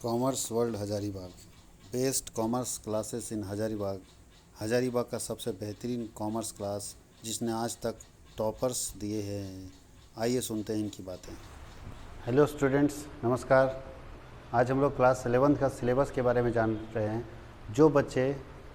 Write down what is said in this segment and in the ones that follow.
Commerce world Hazaribagh best commerce classes in Hazaribagh. Hazaribagh का सबसे बेहतरीन कॉमर्स क्लास जिसने आज तक टॉपर्स दिए हैं। आइए सुनते हैं इनकी बातें। हेलो स्टूडेंट्स, नमस्कार। आज हम लोग क्लास 11th का सिलेबस के बारे में जान रहे हैं। जो बच्चे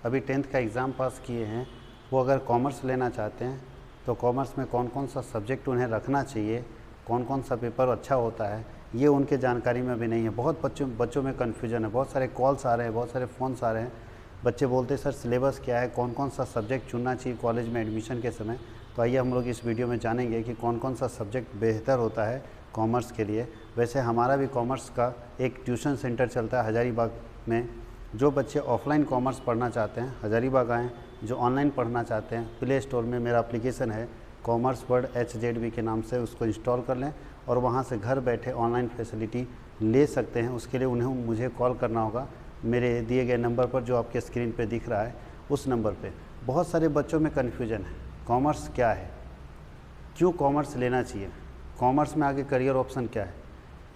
अभी 10th का एग्ज़ाम पास किए हैं वो अगर कॉमर्स लेना चाहते हैं तो कॉमर्स में कौन कौन सा सब्जेक्ट उन्हें रखना चाहिए, कौन कौन सा पेपर अच्छा होता है, ये उनके जानकारी में भी नहीं है। बहुत बच्चों में कन्फ्यूजन है। बहुत सारे कॉल्स आ रहे हैं, बहुत सारे फ़ोन्स आ रहे हैं। बच्चे बोलते हैं सर सिलेबस क्या है, कौन कौन सा सब्जेक्ट चुनना चाहिए कॉलेज में एडमिशन के समय। तो आइए हम लोग इस वीडियो में जानेंगे कि कौन कौन सा सब्जेक्ट बेहतर होता है कॉमर्स के लिए। वैसे हमारा भी कॉमर्स का एक ट्यूशन सेंटर चलता है हजारीबाग में। जो बच्चे ऑफलाइन कॉमर्स पढ़ना चाहते हैं हजारीबाग आएँ, जो ऑनलाइन पढ़ना चाहते हैं प्ले स्टोर में मेरा एप्लीकेशन है कॉमर्स वर्ल्ड HZB के नाम से, उसको इंस्टॉल कर लें और वहाँ से घर बैठे ऑनलाइन फैसिलिटी ले सकते हैं। उसके लिए उन्हें मुझे कॉल करना होगा मेरे दिए गए नंबर पर जो आपके स्क्रीन पे दिख रहा है उस नंबर पे। बहुत सारे बच्चों में कन्फ्यूजन है, कॉमर्स क्या है, क्यों कॉमर्स लेना चाहिए, कॉमर्स में आगे करियर ऑप्शन क्या है,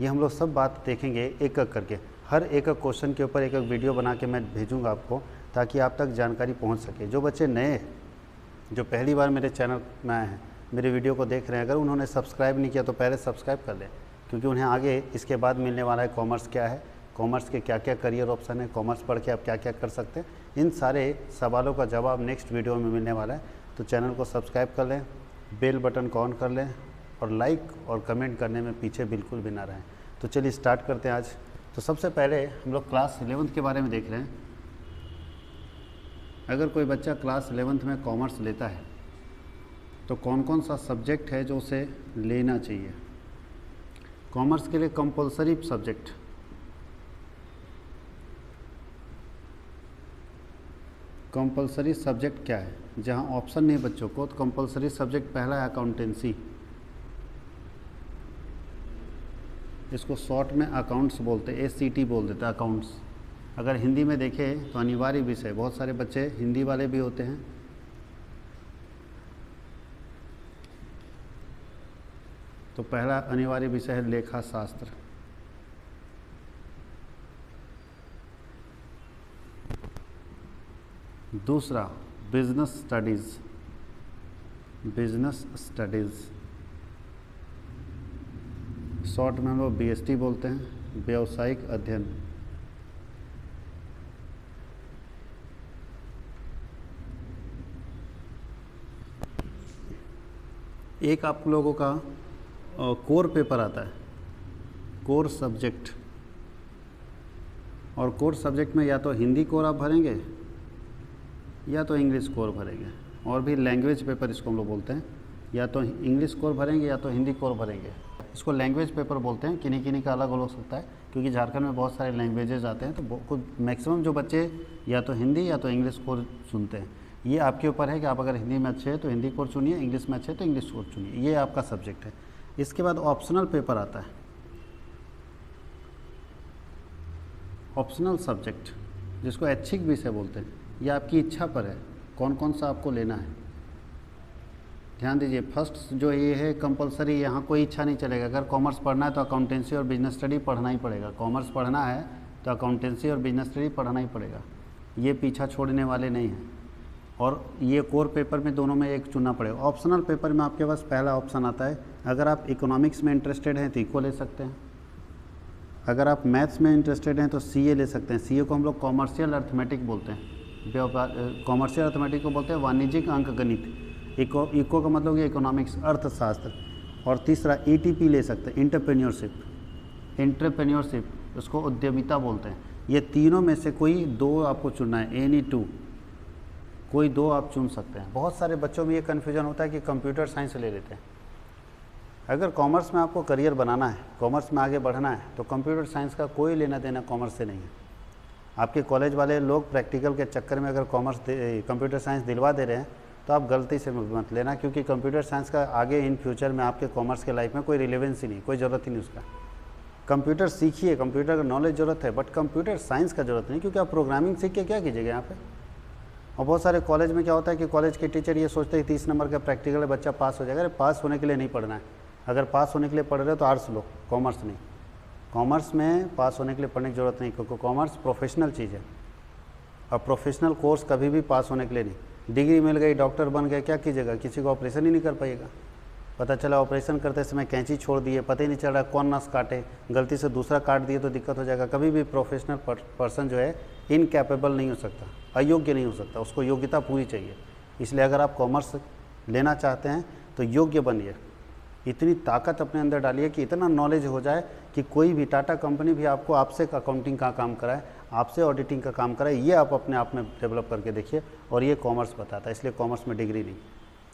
ये हम लोग सब बात देखेंगे एक एक करके। हर एक एक क्वेश्चन के ऊपर एक एक वीडियो बना के मैं भेजूँगा आपको ताकि आप तक जानकारी पहुँच सके। जो बच्चे नए हैं, जो पहली बार मेरे चैनल में आए हैं, मेरे वीडियो को देख रहे हैं, अगर उन्होंने सब्सक्राइब नहीं किया तो पहले सब्सक्राइब कर लें, क्योंकि उन्हें आगे इसके बाद मिलने वाला है कॉमर्स क्या है, कॉमर्स के क्या क्या करियर ऑप्शन है, कॉमर्स पढ़ के आप क्या क्या कर सकते हैं। इन सारे सवालों का जवाब नेक्स्ट वीडियो में मिलने वाला है। तो चैनल को सब्सक्राइब कर लें, बेल बटन को ऑन कर लें और लाइक और कमेंट करने में पीछे बिल्कुल भी ना रहें। तो चलिए स्टार्ट करते हैं आज। तो सबसे पहले हम लोग क्लास 11th के बारे में देख रहे हैं। अगर कोई बच्चा क्लास 11th में कॉमर्स लेता है तो कौन कौन सा सब्जेक्ट है जो उसे लेना चाहिए। कॉमर्स के लिए कंपलसरी सब्जेक्ट, कंपलसरी सब्जेक्ट क्या है, जहां ऑप्शन नहीं बच्चों को, तो कंपलसरी सब्जेक्ट पहला है अकाउंटेंसी। इसको शॉर्ट में अकाउंट्स बोलते हैं, ACT बोल देते हैं अकाउंट्स। अगर हिंदी में देखें तो अनिवार्य विषय, बहुत सारे बच्चे हिंदी वाले भी होते हैं। तो पहला अनिवार्य विषय है लेखा शास्त्र। दूसरा business studies, business studies short में हम लोग BST बोलते हैं, व्यावसायिक अध्ययन। एक आप लोगों का कोर पेपर आता है, कोर सब्जेक्ट। और कोर सब्जेक्ट में या तो हिंदी कोर आप भरेंगे या तो इंग्लिश कोर भरेंगे, और भी लैंग्वेज पेपर इसको हम लोग बोलते हैं। या तो इंग्लिश कोर भरेंगे या तो हिंदी कोर भरेंगे। इसको लैंग्वेज पेपर बोलते हैं। किन्हीं किन्हीं का अलग हो सकता है, क्योंकि झारखंड में बहुत सारे लैंग्वेजेस आते हैं। तो मैक्सिमम जो बच्चे या तो हिंदी या तो इंग्लिश कोर चुनते हैं। ये आपके ऊपर है कि आप अगर हिंदी में अच्छे हैं तो हिंदी कोर चुनिए, इंग्लिश में अच्छे हैं तो इंग्लिश कोर चुनिए। ये आपका सब्जेक्ट है। इसके बाद ऑप्शनल पेपर आता है, ऑप्शनल सब्जेक्ट जिसको ऐच्छिक विषय बोलते हैं। ये आपकी इच्छा पर है कौन कौन सा आपको लेना है। ध्यान दीजिए, फर्स्ट जो ये है कंपलसरी, यहाँ कोई इच्छा नहीं चलेगा। अगर कॉमर्स पढ़ना है तो अकाउंटेंसी और बिजनेस स्टडी पढ़ना ही पड़ेगा। कॉमर्स पढ़ना है तो अकाउंटेंसी और बिजनेस स्टडी पढ़ना ही पड़ेगा, ये पीछा छोड़ने वाले नहीं हैं। और ये कोर पेपर में दोनों में एक चुनना पड़ेगा। ऑप्शनल पेपर में आपके पास पहला ऑप्शन आता है, अगर आप इकोनॉमिक्स में इंटरेस्टेड हैं तो इको ले सकते हैं। अगर आप मैथ्स में इंटरेस्टेड हैं तो CA ले सकते हैं। CA को हम लोग कॉमर्शियल अर्थमेटिक बोलते हैं। कॉमर्शियल अर्थमेटिक को बोलते हैं वाणिज्यिक अंक गणित। इको का मतलब ये इकोनॉमिक्स, अर्थशास्त्र। और तीसरा ETP ले सकते हैं, एंटरप्रेन्योरशिप, उसको उद्यमिता बोलते हैं। ये तीनों में से कोई दो आपको चुनना है, एनी टू, कोई दो आप चुन सकते हैं। बहुत सारे बच्चों में ये कन्फ्यूजन होता है कि कंप्यूटर साइंस ले लेते हैं। अगर कॉमर्स में आपको करियर बनाना है, कॉमर्स में आगे बढ़ना है, तो कंप्यूटर साइंस का कोई लेना देना कॉमर्स से नहीं है। आपके कॉलेज वाले लोग प्रैक्टिकल के चक्कर में अगर कंप्यूटर साइंस दिलवा दे रहे हैं तो आप गलती से मत लेना, क्योंकि कंप्यूटर साइंस का आगे इन फ्यूचर में आपके कॉमर्स के लाइफ में कोई रिलेवेंस ही नहीं, कोई ज़रूरत ही नहीं उसका। कंप्यूटर सीखिए, कंप्यूटर का नॉलेज ज़रूरत है, बट कंप्यूटर साइंस का ज़रूरत नहीं, क्योंकि आप प्रोग्रामिंग सीख के क्या कीजिएगा यहाँ पे। और बहुत सारे कॉलेज में क्या होता है कि कॉलेज के टीचर ये सोचते हैं 30 नंबर का प्रैक्टिकल है, बच्चा पास हो जाएगा। अरे पास होने के लिए नहीं पढ़ना है। अगर पास होने के लिए पढ़ रहे हो तो आर्ट्स लो, कॉमर्स नहीं। कॉमर्स में पास होने के लिए पढ़ने की ज़रूरत नहीं, क्योंकि कॉमर्स प्रोफेशनल चीज़ है और प्रोफेशनल कोर्स कभी भी पास होने के लिए नहीं। डिग्री मिल गई, डॉक्टर बन गए, क्या कीजिएगा, किसी को ऑपरेशन ही नहीं कर पाइएगा। पता चला ऑपरेशन करते समय कैंची छोड़ दिए, पता ही नहीं चल रहा कौन नस काटे, गलती से दूसरा काट दिए तो दिक्कत हो जाएगा। कभी भी प्रोफेशनल पर्सन जो है इनकैपेबल नहीं हो सकता, अयोग्य नहीं हो सकता, उसको योग्यता पूरी चाहिए। इसलिए अगर आप कॉमर्स लेना चाहते हैं तो योग्य बनिए, इतनी ताकत अपने अंदर डालिए कि इतना नॉलेज हो जाए कि कोई भी टाटा कंपनी भी आपको आपसे अकाउंटिंग का काम कराए, आपसे ऑडिटिंग का काम कराए, ये आप अपने आप में डेवलप करके देखिए। और ये कॉमर्स बताता है, इसलिए कॉमर्स में डिग्री नहीं,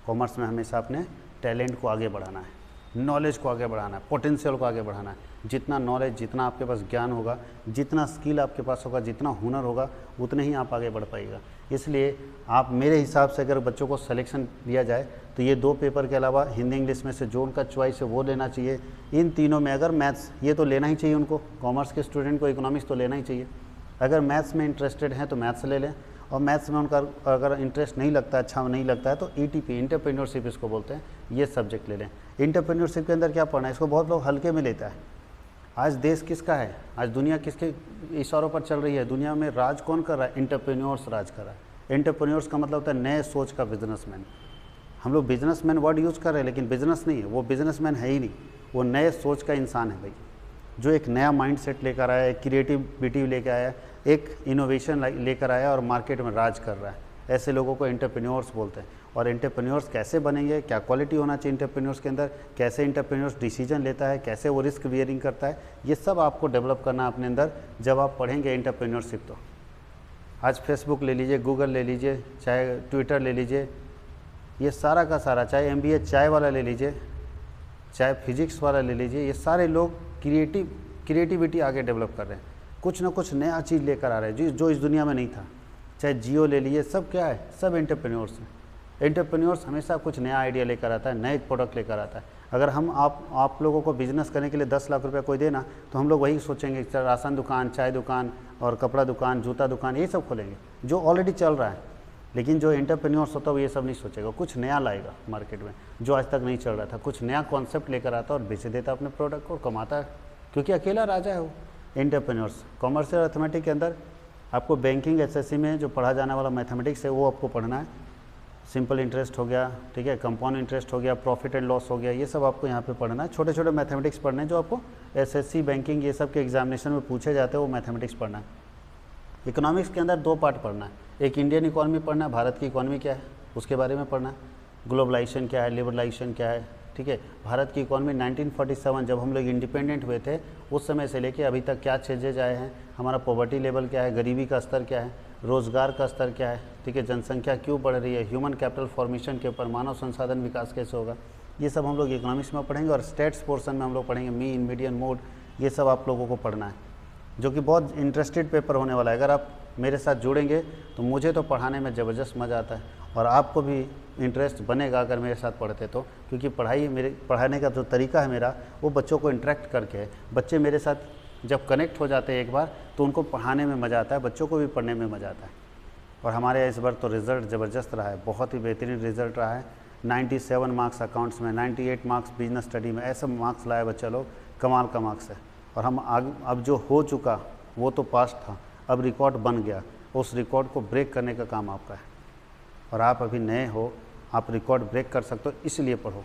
कॉमर्स में हमेशा अपने टैलेंट को आगे बढ़ाना है, नॉलेज को आगे बढ़ाना है, पोटेंशियल को आगे बढ़ाना है। जितना नॉलेज, जितना आपके पास ज्ञान होगा, जितना स्किल आपके पास होगा, जितना हुनर होगा, उतने ही आप आगे बढ़ पाइएगा। इसलिए आप मेरे हिसाब से अगर बच्चों को सिलेक्शन दिया जाए तो ये 2 पेपर के अलावा हिंदी इंग्लिश में से जो उनका चॉइस है वो लेना चाहिए। इन तीनों में अगर मैथ्स, ये तो लेना ही चाहिए उनको, कॉमर्स के स्टूडेंट को इकोनॉमिक्स तो लेना ही चाहिए। अगर मैथ्स में इंटरेस्टेड हैं तो मैथ्स ले लें, और मैथ्स में उनका अगर इंटरेस्ट नहीं लगता, अच्छा नहीं लगता है, तो ईटीपी, एंटरप्रेन्योरशिप इसको बोलते हैं, ये सब्जेक्ट ले लें। एंटरप्रेन्योरशिप के अंदर क्या पढ़ना है, इसको बहुत लोग हल्के में लेता है। आज देश किसका है, आज दुनिया किसके इशारों पर चल रही है, दुनिया में राज कौन कर रहा है, एंटरप्रेन्योर्स राज कर रहा है। एंटरप्रेन्योर्स का मतलब होता है नए सोच का बिजनेसमैन। हम लोग बिजनेसमैन वर्ड यूज़ कर रहे हैं, लेकिन बिजनेस नहीं है, वो बिजनेसमैन है ही नहीं, वो नए सोच का इंसान है भाई, जो एक नया माइंडसेट लेकर आया, एक क्रिएटिविटी लेकर आया, एक इनोवेशन लेकर आया और मार्केट में राज कर रहा है। ऐसे लोगों को एंटरप्रेन्योर्स बोलते हैं। और एंटरप्रेन्योर्स कैसे बनेंगे, क्या क्वालिटी होना चाहिए एंटरप्रेन्योर्स के अंदर, कैसे एंटरप्रेन्योर्स डिसीजन लेता है, कैसे वो रिस्क बियरिंग करता है, ये सब आपको डेवलप करना है अपने अंदर जब आप पढ़ेंगे एंटरप्रेन्योरशिप। तो आज फेसबुक ले लीजिए, गूगल ले लीजिए, चाहे ट्विटर ले लीजिए, ये सारा का सारा, चाहे MBA चाय वाला ले लीजिए, चाहे फिजिक्स वाला ले लीजिए, ये सारे लोग क्रिएटिविटी आगे डेवलप कर रहे हैं, कुछ ना कुछ नया चीज़ लेकर आ रहे हैं जो इस दुनिया में नहीं था। चाहे जियो ले लीजिए, सब क्या है, सब एंटरप्रेन्योर्स हैं। एंटरप्रेन्योर्स हमेशा कुछ नया आइडिया लेकर आता है, नए प्रोडक्ट लेकर आता है। अगर हम आप लोगों को बिजनेस करने के लिए 10 लाख रुपया कोई देना, तो हम लोग वही सोचेंगे कि राशन दुकान, चाय दुकान और कपड़ा दुकान, जूता दुकान, ये सब खोलेंगे जो ऑलरेडी चल रहा है। लेकिन जो एंटरप्रेन्योर्स होता है वो ये सब नहीं सोचेगा, कुछ नया लाएगा मार्केट में जो आज तक नहीं चल रहा था, कुछ नया कॉन्सेप्ट लेकर आता और बेच देता अपने प्रोडक्ट को, कमाता है, क्योंकि अकेला राजा है वो एंटरप्रेन्योर्स। कॉमर्शियल अर्थमेटिक के अंदर आपको बैंकिंग SSC में जो पढ़ा जाने वाला मैथमेटिक्स है वो आपको पढ़ना है। सिंपल इंटरेस्ट हो गया, ठीक है, कंपाउंड इंटरेस्ट हो गया, प्रॉफिट एंड लॉस हो गया, ये सब आपको यहाँ पे पढ़ना है। छोटे छोटे मैथमेटिक्स पढ़ने हैं जो आपको SSC बैंकिंग ये सब के एग्जामिनेशन में पूछे जाते हैं, वो मैथमेटिक्स पढ़ना है। इकोनॉमिक्स के अंदर 2 पार्ट पढ़ना है, एक इंडियन इकॉनमी पढ़ना है, भारत की इकॉनमी क्या है उसके बारे में पढ़ना है, ग्लोबलाइजेशन क्या है, लिबरलाइजेशन क्या है, ठीक है। भारत की इकॉनमी 1947 जब हम लोग इंडिपेंडेंट हुए थे उस समय से लेके अभी तक क्या चेंजेज आए हैं, हमारा पॉवर्टी लेवल क्या है, गरीबी का स्तर क्या है, रोज़गार का स्तर क्या है, ठीक है, जनसंख्या क्यों बढ़ रही है, ह्यूमन कैपिटल फॉर्मेशन के ऊपर, मानव संसाधन विकास कैसे होगा, ये सब हम लोग इकोनॉमिक्स में पढ़ेंगे। और स्टेट्स पोर्शन में हम लोग पढ़ेंगे मीन, मीडियन, मोड, ये सब आप लोगों को पढ़ना है, जो कि बहुत इंटरेस्टेड पेपर होने वाला है। अगर आप मेरे साथ जुड़ेंगे तो मुझे तो पढ़ाने में ज़बरदस्त मज़ा आता है और आपको भी इंटरेस्ट बनेगा अगर मेरे साथ पढ़ते तो, क्योंकि पढ़ाने का जो तरीका है मेरा वो बच्चों को इंटरेक्ट करके है। बच्चे मेरे साथ जब कनेक्ट हो जाते हैं एक बार तो उनको पढ़ाने में मज़ा आता है, बच्चों को भी पढ़ने में मज़ा आता है। और हमारे इस बार तो रिज़ल्ट ज़बरदस्त रहा है, बहुत ही बेहतरीन रिज़ल्ट रहा है। 97 मार्क्स अकाउंट्स में, 98 मार्क्स बिजनेस स्टडी में, ऐसे मार्क्स लाए बच्चे लोग, कमाल का मार्क्स है। और हम अब जो हो चुका वो तो पास्ट था, अब रिकॉर्ड बन गया, उस रिकॉर्ड को ब्रेक करने का काम आपका है। और आप अभी नए हो, आप रिकॉर्ड ब्रेक कर सकते हो, इसलिए पढ़ो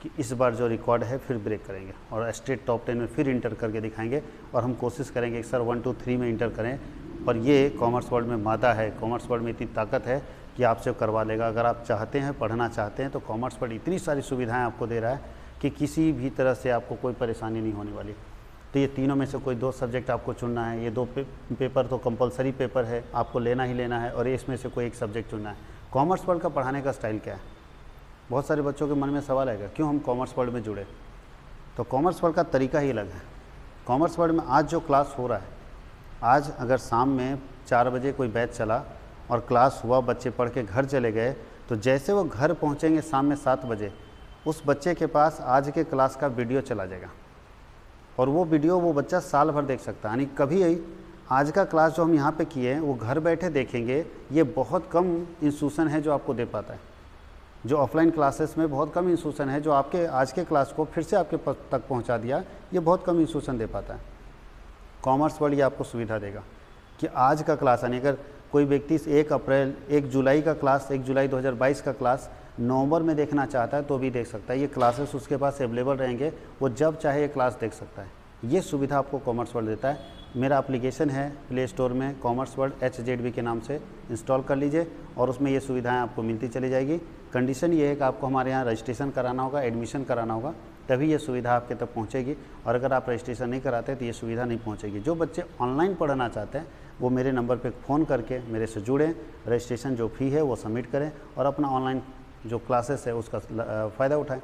कि इस बार जो रिकॉर्ड है फिर ब्रेक करेंगे और स्टेट टॉप 10 में फिर इंटर करके दिखाएंगे। और हम कोशिश करेंगे कि सर 1 2 3 में इंटर करें। और ये कॉमर्स वर्ल्ड में मादा है, कॉमर्स वर्ल्ड में इतनी ताकत है कि आपसे करवा लेगा। अगर आप चाहते हैं, पढ़ना चाहते हैं, तो कॉमर्स वर्ल्ड इतनी सारी सुविधाएँ आपको दे रहा है कि किसी भी तरह से आपको कोई परेशानी नहीं होने वाली। तो ये तीनों में से कोई 2 सब्जेक्ट आपको चुनना है। ये 2 पेपर तो कंपलसरी पेपर है, आपको लेना ही लेना है, और इसमें से कोई एक सब्जेक्ट चुनना है। कॉमर्स वर्ल्ड का पढ़ाने का स्टाइल क्या है? बहुत सारे बच्चों के मन में सवाल आएगा, क्यों हम कॉमर्स वर्ल्ड में जुड़े? तो कॉमर्स वर्ल्ड का तरीका ही अलग है। कॉमर्स वर्ल्ड में आज जो क्लास हो रहा है, आज अगर शाम में 4 बजे कोई बैच चला और क्लास हुआ, बच्चे पढ़ के घर चले गए, तो जैसे वो घर पहुँचेंगे शाम में 7 बजे, उस बच्चे के पास आज के क्लास का वीडियो चला जाएगा और वो वीडियो वो बच्चा साल भर देख सकता है। यानी कभी आज का क्लास जो हम यहाँ पे किए हैं वो घर बैठे देखेंगे, ये बहुत कम इंस्टीट्यूशन है जो आपको दे पाता है। जो ऑफलाइन क्लासेस में बहुत कम इंस्टीट्यूशन है जो आपके आज के क्लास को फिर से आपके तक पहुँचा दिया, ये बहुत कम इंस्टीट्यूशन दे पाता है। कॉमर्स वर्ल्ड ये आपको सुविधा देगा कि आज का क्लास यानी अगर कोई व्यक्ति 1 जुलाई का क्लास 1 जुलाई 2022 का क्लास नवंबर में देखना चाहता है तो भी देख सकता है। ये क्लासेस उसके पास अवेलेबल रहेंगे, वो जब चाहे ये क्लास देख सकता है। ये सुविधा आपको कॉमर्स वर्ल्ड देता है। मेरा एप्लीकेशन है प्ले स्टोर में कॉमर्स वर्ल्ड HZB के नाम से, इंस्टॉल कर लीजिए और उसमें ये सुविधाएं आपको मिलती चली जाएगी। कंडीशन ये है कि आपको हमारे यहाँ रजिस्ट्रेशन कराना होगा, एडमिशन कराना होगा, तभी ये सुविधा आपके तक पहुँचेगी। और अगर आप रजिस्ट्रेशन नहीं कराते तो ये सुविधा नहीं पहुँचेगी। जो बच्चे ऑनलाइन पढ़ना चाहते हैं वो मेरे नंबर पर फ़ोन करके मेरे से जुड़ें, रजिस्ट्रेशन जो फ़ी है वो सबमिट करें और अपना ऑनलाइन जो क्लासेस है उसका फ़ायदा उठाएं।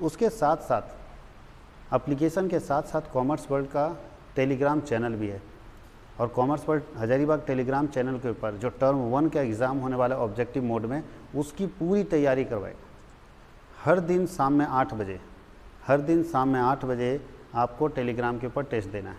उसके साथ साथ एप्लीकेशन के साथ साथ कॉमर्स वर्ल्ड का टेलीग्राम चैनल भी है और commerce world Hazaribagh Telegram channel के ऊपर जो टर्म 1 का एग्ज़ाम होने वाला है ऑब्जेक्टिव मोड में, उसकी पूरी तैयारी करवाएगा। हर दिन शाम में 8 बजे आपको टेलीग्राम के ऊपर टेस्ट देना है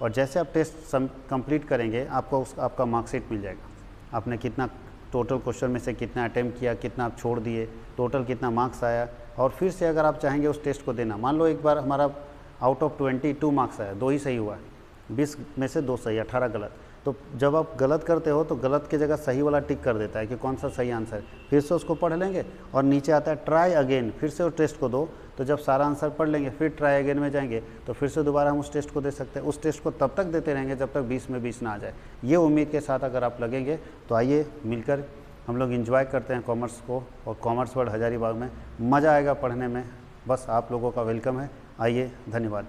और जैसे आप टेस्ट कंप्लीट करेंगे आपको आपका मार्कशीट मिल जाएगा। आपने कितना टोटल क्वेश्चन में से कितना अटेम्प्ट किया, कितना आप छोड़ दिए, टोटल कितना मार्क्स आया। और फिर से अगर आप चाहेंगे उस टेस्ट को देना, मान लो एक बार हमारा आउट ऑफ 22 मार्क्स आया, 2 ही सही हुआ है, 20 में से 2 सही, 18 गलत, तो जब आप गलत करते हो तो गलत की जगह सही वाला टिक कर देता है कि कौन सा सही आंसर है। फिर से उसको पढ़ लेंगे और नीचे आता है ट्राई अगेन, फिर से उस टेस्ट को दो। तो जब सारा आंसर पढ़ लेंगे फिर ट्राई अगेन में जाएंगे तो फिर से दोबारा हम उस टेस्ट को दे सकते हैं। उस टेस्ट को तब तक देते रहेंगे जब तक 20 में 20 ना आ जाए। ये उम्मीद के साथ अगर आप लगेंगे तो आइए मिलकर हम लोग एंजॉय करते हैं कॉमर्स को, और कॉमर्स वर्ल्ड हजारीबाग में मज़ा आएगा पढ़ने में। बस आप लोगों का वेलकम है, आइए, धन्यवाद।